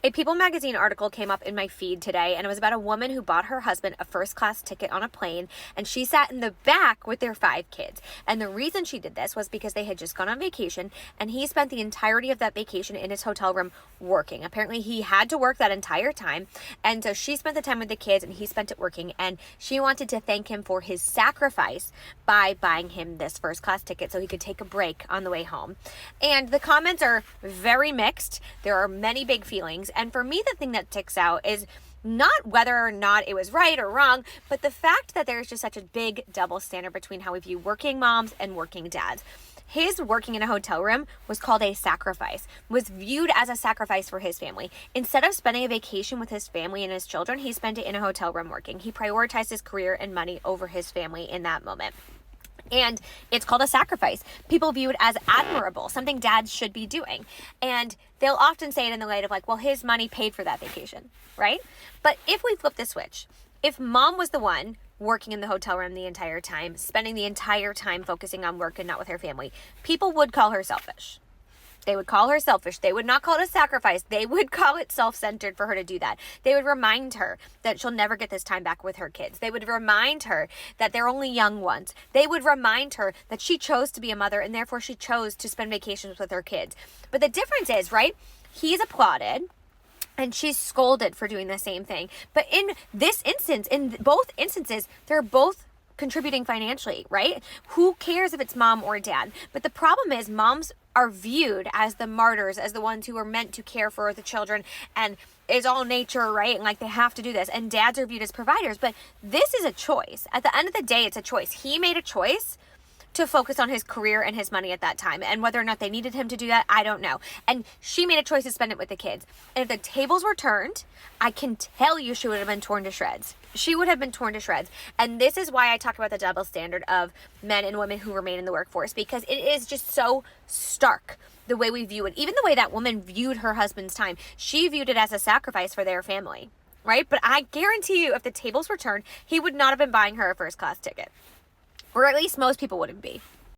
A People magazine article came up in my feed today, and it was about a woman who bought her husband a first-class ticket on a plane, and she sat in the back with their 5 kids. And the reason she did this was because they had just gone on vacation, and he spent the entirety of that vacation in his hotel room working. Apparently, he had to work that entire time, and so she spent the time with the kids, and he spent it working, and she wanted to thank him for his sacrifice by buying him this first-class ticket so he could take a break on the way home. And the comments are very mixed. There are many big feelings. And for me, the thing that sticks out is not whether or not it was right or wrong, but the fact that there's just such a big double standard between how we view working moms and working dads. His working in a hotel room was called a sacrifice, was viewed as a sacrifice for his family. Instead of spending a vacation with his family and his children, he spent it in a hotel room working. He prioritized his career and money over his family in that moment. And it's called a sacrifice. People view it as admirable, something dads should be doing. And they'll often say it in the light of like, well, his money paid for that vacation, right? But if we flip the switch, if mom was the one working in the hotel room the entire time, spending the entire time focusing on work and not with her family, people would call her selfish. They would call her selfish. They would not call it a sacrifice. They would call it self-centered for her to do that. They would remind her that she'll never get this time back with her kids. They would remind her that they're only young ones. They would remind her that she chose to be a mother and therefore she chose to spend vacations with her kids. But the difference is, right? He's applauded and she's scolded for doing the same thing. But in this instance, in both instances, they're both contributing financially, right? Who cares if it's mom or dad? But the problem is moms are viewed as the martyrs, as the ones who are meant to care for the children, and it's all nature, right? And like they have to do this. And dads are viewed as providers, but this is a choice. At the end of the day, it's a choice. He made a choice to focus on his career and his money at that time. And whether or not they needed him to do that, I don't know. And she made a choice to spend it with the kids. And if the tables were turned, I can tell you she would have been torn to shreds. She would have been torn to shreds. And this is why I talk about the double standard of men and women who remain in the workforce, because it is just so stark the way we view it. Even the way that woman viewed her husband's time, she viewed it as a sacrifice for their family, right? But I guarantee you, if the tables were turned, he would not have been buying her a first class ticket. Or at least most people wouldn't be.